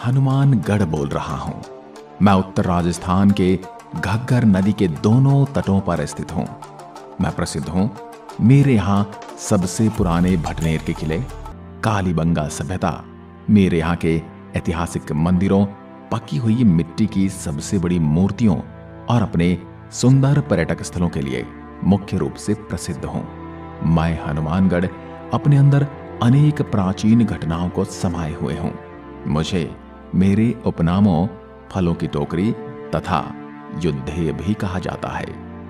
हनुमानगढ़ बोल रहा हूं। मैं उत्तर राजस्थान के घग्गर नदी के दोनों तटों पर स्थित हूं। मैं प्रसिद्ध हूं मेरे यहां सबसे पुराने भटनेर के किले, कालीबंगा सभ्यता, मेरे यहां के ऐतिहासिक मंदिरों, पकी हुई मिट्टी की सबसे बड़ी मूर्तियों और अपने सुंदर पर्यटक स्थलों के लिए मुख्य रूप से प्रसिद्ध हूं। मैं हनुमानगढ़ अपने अंदर अनेक प्राचीन घटनाओं को समाये हुए हूं। मुझे मेरे उपनामों फलों की टोकरी तथा युद्धेय भी कहा जाता है।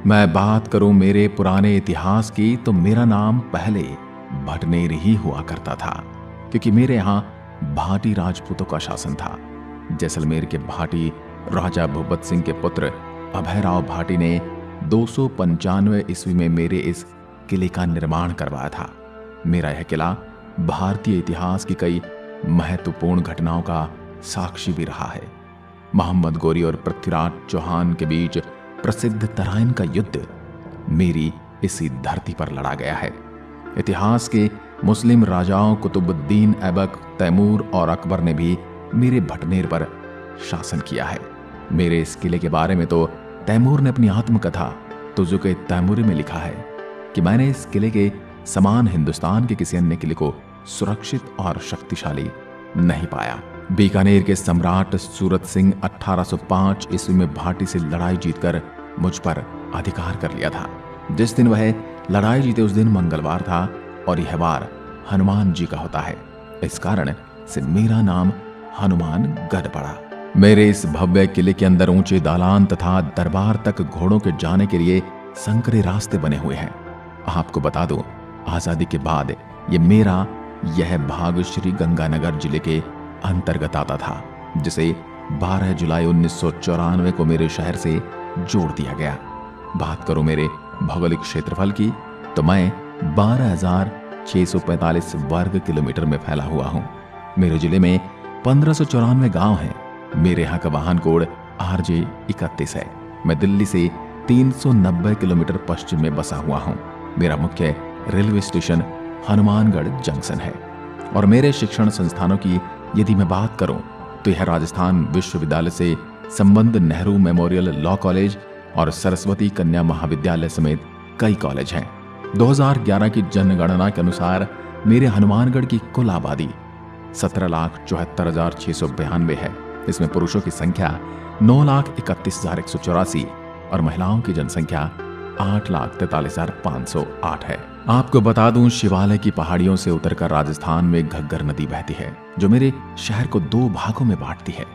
मैं बात करूं मेरे पुराने इतिहास की तो मेरा नाम पहले भटनेर ही हुआ करता था, क्योंकि मेरे यहां भाटी राजपूतों का शासन था। जैसलमेर के भाटी राजा भूपत सिंह के पुत्र अभयराव भाटी ने 295 ईस्वी में मेरे इस किले का निर्माण करवाया था। मेरा यह किला भारतीय इतिहास की कई महत्वपूर्ण घटनाओं का साक्षी भी रहा है। मोहम्मद गोरी और पृथ्वीराज चौहान के बीच प्रसिद्ध तराइन का युद्ध मेरी इसी धरती पर लड़ा गया है। इतिहास के मुस्लिम राजाओं कुतुबुद्दीन ऐबक, तैमूर और अकबर ने भी मेरे भटनेर पर शासन किया है। मेरे इस किले के बारे में तो तैमूर ने अपनी आत्मकथा तुजुक तैमूरी में लिखा है कि मैंने इस किले के समान हिंदुस्तान के किसी अन्य किले को सुरक्षित और शक्तिशाली नहीं पाया। बीकानेर के सम्राट सूरत सिंह 1805 ईस्वी में भाटी से लड़ाई जीतकर मुझ पर अधिकार कर लिया था। जिस दिन वह लड़ाई जीते उस दिन मंगलवार था और यह वार हनुमान जी का होता है। इस कारण से मेरा नाम हनुमानगढ़ पड़ा। मेरे इस भव्य किले के अंदर ऊंचे दालान तथा दरबार तक घोड़ों के जाने के लिए संकरे रास्ते बने हुए हैं। आपको बता दूं, आजादी के बाद यह भाग श्री गंगानगर जिले के अंतर्गत आता था, जिसे 12 जुलाई 1994 को मेरे शहर से जोड़ दिया गया। बात करूं मेरे भौगोलिक क्षेत्रफल की तो मैं 12,645 वर्ग किलोमीटर में फैला हुआ हूं। मेरे जिले में 1594 गांव हैं। मेरे यहाँ का वाहन कोड RJ 31 है। मैं दिल्ली से 390 किलोमीटर पश्चिम में बसा हुआ हूँ। मेरा मुख्य रेलवे स्टेशन हनुमानगढ़ जंक्शन है। और मेरे शिक्षण संस्थानों की यदि मैं बात करूं तो यह राजस्थान विश्वविद्यालय से संबंध नेहरू मेमोरियल लॉ कॉलेज और सरस्वती कन्या महाविद्यालय समेत कई कॉलेज हैं। 2011 की जनगणना के अनुसार मेरे हनुमानगढ़ की कुल आबादी 17,74,692 है। इसमें पुरुषों की संख्या 9,31,184 और महिलाओं की जनसंख्या 8,43,508 है। आपको बता दूं, शिवालय की पहाड़ियों से उतरकर राजस्थान में घग्गर नदी बहती है, जो मेरे शहर को 2 भागों में बांटती है।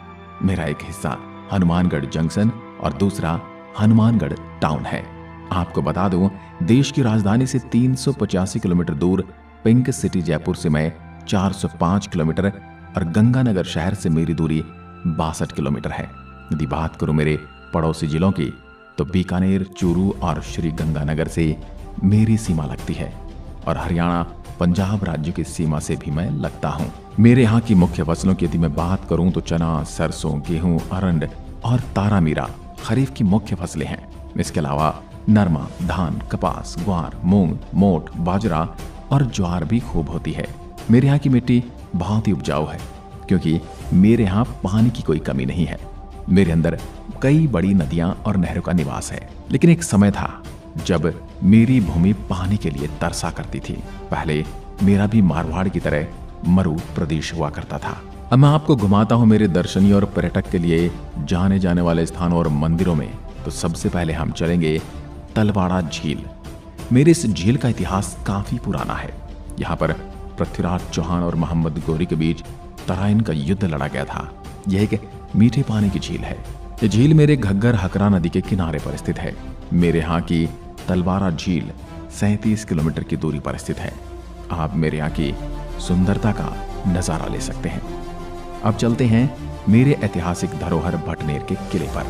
मेरा एक हिस्सा हनुमानगढ़ जंक्शन और दूसरा हनुमानगढ़ टाउन है। आपको बता दूं, देश की राजधानी से 385 किलोमीटर दूर पिंक सिटी जयपुर से मैं 405 किलोमीटर और गंगानगर शहर से मेरी दूरी 62 किलोमीटर है। यदि बात करूं मेरे पड़ोसी जिलों की तो बीकानेर, चूरू और श्री गंगानगर से मेरी सीमा लगती है और हरियाणा, पंजाब राज्य की सीमा से भी मैं लगता हूं। मेरे यहाँ की मुख्य फसलों की यदि मैं बात करूं तो चना, सरसों, गेहूं, अरंड और तारामीरा खरीफ की मुख्य फसलें हैं। इसके अलावा नरमा, धान, कपास, ग्वार, मूंग, मोट, बाजरा और ज्वार भी खूब होती है। मेरे यहाँ की मिट्टी बहुत ही उपजाऊ है, क्योंकि मेरे यहाँ पानी की कोई कमी नहीं है। मेरे अंदर कई बड़ी नदियां और नहरों का निवास है। लेकिन एक समय था जब मेरी भूमि पानी के लिए तरसा करती थी। पहले मेरा भी मारवाड़ की तरह मरु प्रदेश हुआ करता था। अब मैं आपको घुमाता हूं मेरे दर्शनीय और पर्यटक के लिए जाने जाने वाले स्थानों और मंदिरों में। तो सबसे पहले हम चलेंगे तलवाड़ा झील। मेरे इस झील का इतिहास काफी पुराना है। यहाँ पर पृथ्वीराज चौहान और मोहम्मद गोरी के बीच तराइन का युद्ध लड़ा गया था। यह एक मीठे पानी की झील है। यह झील मेरे घग्गर हकरा नदी के किनारे पर स्थित है। मेरे यहाँ की तलवाड़ा झील 37 किलोमीटर की दूरी पर स्थित है। आप मेरे यहाँ की सुंदरता का नजारा ले सकते हैं। अब चलते हैं मेरे ऐतिहासिक धरोहर भटनेर के किले पर।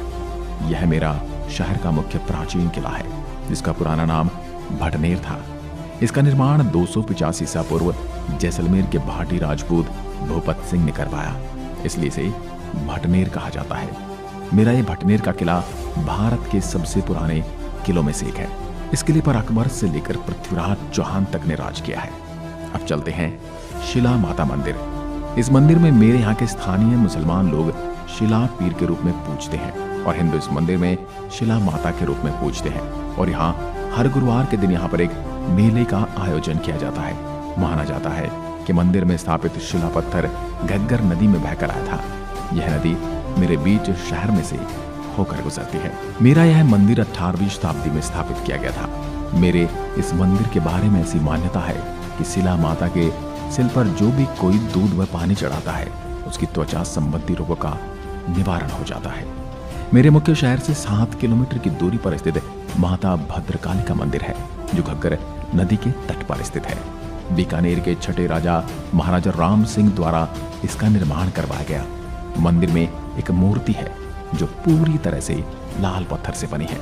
यह मेरा शहर का मुख्य प्राचीन किला है, जिसका पुराना नाम भटनेर था। इसका निर्माण 285 ईसा पूर्व जैसलमेर के भाटी राजपूत भूपत सिंह ने करवाया, इसलिए इसे भटनेर कहा जाता है। मेरा ये भटनेर का किला भारत के सबसे पुराने किलों में से एक है। इस किले पर अकबर से लेकर पृथ्वीराज चौहान तक ने राज किया है। अब चलते हैं शिला माता मंदिर। इस मंदिर में मेरे यहाँ के स्थानीय मुसलमान लोग शिला पीर के रूप में पूजते हैं और हिंदू इस मंदिर में शिला माता के रूप में पूजते हैं। और यहाँ हर गुरुवार के दिन यहाँ पर एक मेले का आयोजन किया जाता है। माना जाता है कि मंदिर में स्थापित शिला पत्थर घग्गर नदी में बहकर आया था। यह नदी मेरे बीच शहर में से होकर गुजरती है। मेरा यह मंदिर 18वीं शताब्दी में स्थापित किया गया था। मेरे इस मंदिर के बारे में ऐसी मान्यता है कि शिला माता के सिर पर जो भी कोई दूध व पानी चढ़ाता है उसकी त्वचा संबंधी रोगों का निवारण हो जाता है। मेरे मुख्य शहर से 7 किलोमीटर की दूरी पर स्थित माता भद्रकाली का मंदिर है जो घग्गर नदी के तट पर स्थित है। बीकानेर के छठे राजा महाराजा राम सिंह द्वारा इसका निर्माण करवाया गया। मंदिर में एक मूर्ति है जो पूरी तरह से लाल पत्थर से बनी है।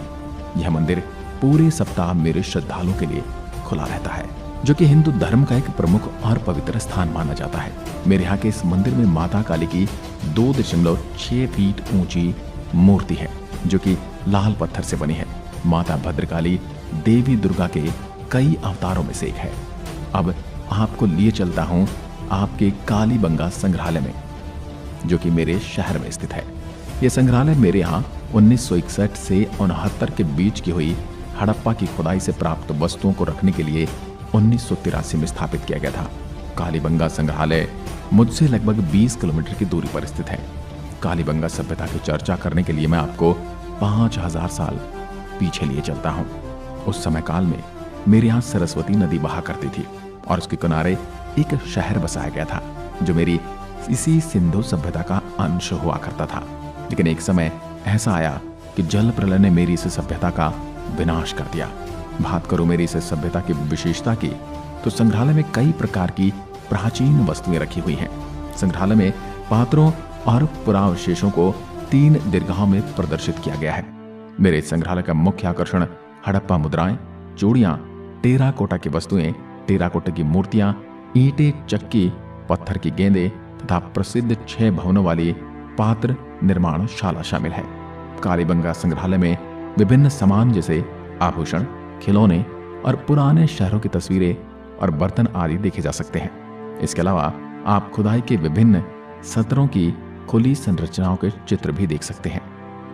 यह मंदिर पूरे सप्ताह मेरे श्रद्धालुओं के लिए खुला रहता है, जो कि हिंदू धर्म का एक प्रमुख और पवित्र स्थान माना जाता है। मेरे यहाँ के इस मंदिर में माता काली की 2.6 फीट ऊंची मूर्ति है जो कि लाल पत्थर से बनी है। माता भद्रकाली देवी दुर्गा के कई अवतारों में से एक है। अब आपको लिए चलता हूं आपके कालीबंगा संग्रहालय में, जो कि मेरे शहर में स्थित है। यह संग्रहालय मेरे यहाँ 1961 से 69 के बीच की हुई हड़प्पा की खुदाई से प्राप्त वस्तुओं को रखने के लिए 1983 में स्थापित किया गया था। कालीबंगा संग्रहालय मुझसे लगभग 20 किलोमीटर की दूरी पर स्थित है। कालीबंगा सभ्यता की चर्चा करने के लिए मैं आपको 5000 साल पीछे लिए चलता हूँ। उस समय काल में मेरे यहाँ सरस्वती नदी बहा करती थी और उसके किनारे एक शहर बसाया गया था जो मेरी इसी सिंधु सभ्यता का अंश हुआ करता था। लेकिन एक समय ऐसा आया कि जल प्रलय ने मेरी इस सभ्यता का विनाश कर दिया। बात करूं मेरी इस सभ्यता की विशेषता की, तो संग्रहालय में कई प्रकार की प्राचीन वस्तुएं रखी हुई हैं। संग्रहालय में पात्रों और पुरावशेषों को 3 दीर्घाओं में प्रदर्शित किया गया है। मेरे संग्रहालय का मुख्य आकर्षण हड़प्पा मुद्राएं, चूड़ियां, टेराकोटा की वस्तुएं, टेराकोटा की मूर्तियां, ईंटें, चक्की, पत्थर की गेंदें तथा प्रसिद्ध 6 भवनों वाली पात्र निर्माण शाला शामिल है। कालीबंगा संग्रहालय में विभिन्न सामान जैसे आभूषण, खिलौने और पुराने शहरों की तस्वीरें और बर्तन आदि देखे जा सकते हैं। इसके अलावा आप खुदाई के विभिन्न सत्रों की खुली संरचनाओं के चित्र भी देख सकते हैं।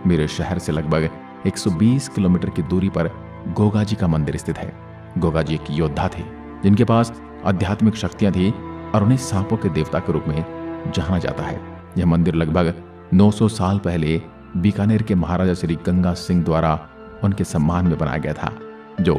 मेरे शहर से लगभग 120 किलोमीटर की दूरी पर गोगा जी का मंदिर स्थित है। गोगा जी एक योद्धा थे जिनके पास आध्यात्मिक शक्तियां थी और उन्हें सांपों के देवता के रूप में जाना जाता है। यह मंदिर लगभग 900 साल पहले बीकानेर के महाराजा श्री गंगा सिंह द्वारा उनके सम्मान में बनाया गया था, जो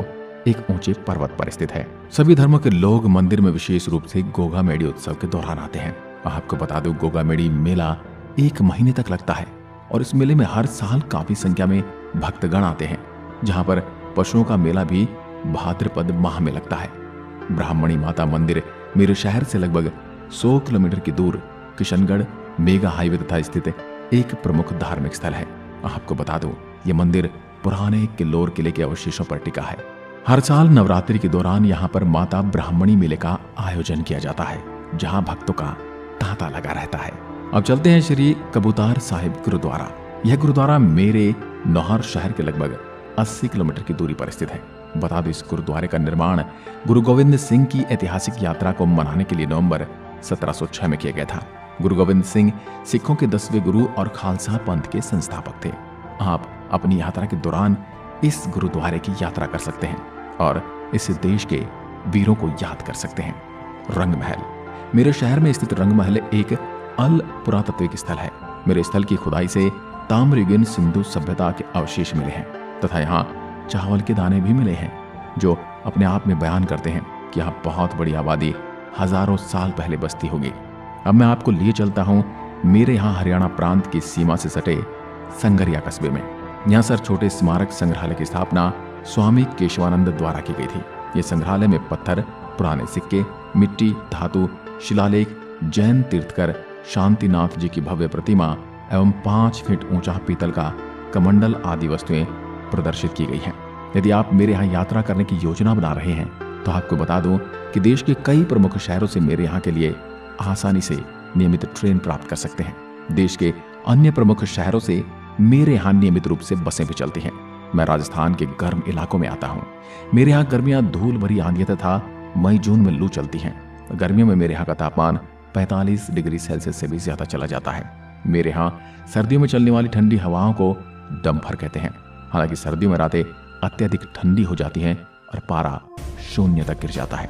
एक ऊंचे पर्वत पर स्थित है। सभी धर्मों के लोग मंदिर में विशेष रूप से गोगा मेड़ी उत्सव के दौरान आते हैं। आपको बता दूं, गोगा मेड़ी मेला 1 महीने तक लगता है और इस मेले में हर साल काफी संख्या में भक्तगण आते हैं। जहां पर पशुओं का मेला भी भाद्रपद माह में लगता है। ब्राह्मणी माता मंदिर मेरे शहर से लगभग 100 किलोमीटर की दूर किशनगढ़ मेगा हाईवे तथा स्थित एक प्रमुख धार्मिक स्थल है। आपको बता दूं, यह मंदिर पुराने किल्लोर किले के अवशेषों पर टिका है। हर साल नवरात्रि के दौरान यहाँ पर माता ब्राह्मणी मेले का आयोजन किया जाता है, जहाँ भक्तों का तांता लगा रहता है। अब चलते हैं श्री कबूतर साहिब गुरुद्वारा। यह गुरुद्वारा मेरे नौहर शहर के लगभग 80 किलोमीटर की दूरी पर स्थित है। बता दो, इस गुरुद्वारे का निर्माण गुरु गोविंद सिंह की ऐतिहासिक यात्रा को मनाने के लिए नवंबर 1706 में किया गया था। गुरु गोविंद सिंह सिखों के 10वें गुरु और खालसा पंथ के संस्थापक थे। आप अपनी यात्रा के दौरान इस गुरुद्वारे की यात्रा कर सकते हैं और इस देश के वीरों को याद कर सकते हैं। रंग महल मेरे शहर में स्थित रंग महल एक अल पुरातत्विक स्थल है। मेरे स्थल की खुदाई से ताम्रयुगीन सिंधु सभ्यता के अवशेष मिले हैं तथा यहाँ चावल के दाने भी मिले हैं, जो अपने आप में बयान करते हैं कि यहाँ बहुत बड़ी आबादी हजारों साल पहले बसती होगी। अब मैं आपको लिए चलता हूँ मेरे यहाँ हरियाणा प्रांत की सीमा से सटे संगरिया कस्बे में। यहाँ सर छोटे स्मारक संग्रहालय की स्थापना स्वामी केशवानंद द्वारा की गई थी। ये संग्रहालय में पत्थर, पुराने सिक्के, मिट्टी, धातु, शिलालेख, जैन तीर्थकर शांतिनाथ जी की भव्य प्रतिमा एवं 5 फीट ऊंचा पीतल का कमंडल आदि वस्तुएं प्रदर्शित की गई हैं। यदि आप मेरे यहाँ यात्रा करने की योजना बना रहे हैं तो आपको बता दूं कि देश के कई प्रमुख शहरों से मेरे यहाँ के लिए आसानी से नियमित ट्रेन प्राप्त कर सकते हैं। देश के अन्य प्रमुख शहरों से मेरे यहाँ नियमित रूप से बसें भी चलती हैं। मैं राजस्थान के गर्म इलाकों में आता हूँ। मेरे यहाँ गर्मियाँ धूल भरी आंधियां तथा मई जून में लू चलती हैं। गर्मियों में मेरे यहाँ का तापमान 45 डिग्री सेल्सियस से भी ज्यादा चला जाता है। मेरे यहाँ सर्दियों में चलने वाली ठंडी हवाओं को डम्फर कहते हैं। हालांकि सर्दियों में रातें अत्यधिक ठंडी हो जाती हैं और पारा शून्य तक गिर जाता है।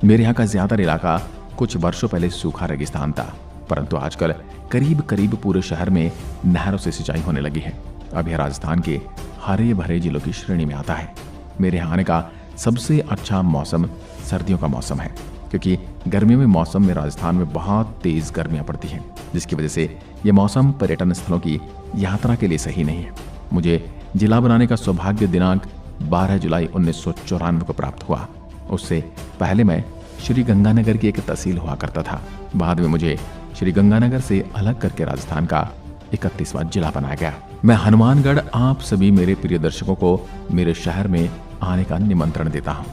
मेरे यहाँ का ज्यादातर इलाका कुछ वर्षों पहले सूखा रेगिस्तान था, परंतु आजकल करीब करीब पूरे शहर में नहरों से सिंचाई होने लगी है। अब यह राजस्थान के हरे भरे जिलों की श्रेणी में आता है। मेरे यहाँ आने का सबसे अच्छा मौसम सर्दियों का मौसम है, क्योंकि गर्मियों में मौसम में राजस्थान में बहुत तेज गर्मियां पड़ती हैं, जिसकी वजह से यह मौसम पर्यटन स्थलों की यात्रा के लिए सही नहीं है। मुझे जिला बनाने का सौभाग्य दिनांक 12 जुलाई 1994 को प्राप्त हुआ। उससे पहले मैं श्री गंगानगर की एक तहसील हुआ करता था। बाद में मुझे श्री गंगानगर से अलग करके राजस्थान का 31वां जिला बनाया गया। मैं हनुमानगढ़ आप सभी मेरे प्रिय दर्शकों को मेरे शहर में आने का निमंत्रण देता हूँ।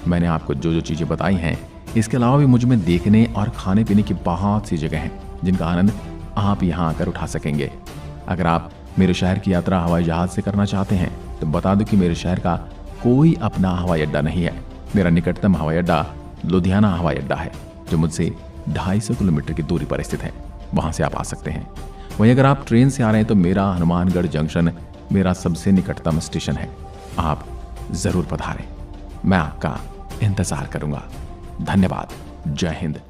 मैंने आपको जो जो चीजें बताई हैं, इसके अलावा भी मुझ में देखने और खाने पीने की बहुत सी जगह हैं, जिनका आनंद आप यहाँ आकर उठा सकेंगे। अगर आप मेरे शहर की यात्रा हवाई जहाज से करना चाहते हैं तो बता दूं कि मेरे शहर का कोई अपना हवाई अड्डा नहीं है। मेरा निकटतम हवाई अड्डा लुधियाना हवाई अड्डा है, जो मुझसे 250 किलोमीटर की दूरी पर स्थित है। वहां से आप आ सकते हैं। वहीं अगर आप ट्रेन से आ रहे हैं तो मेरा हनुमानगढ़ जंक्शन मेरा सबसे निकटतम स्टेशन है। आप जरूर पधारें। मैं आपका इंतजार करूंगा। धन्यवाद। जय हिंद।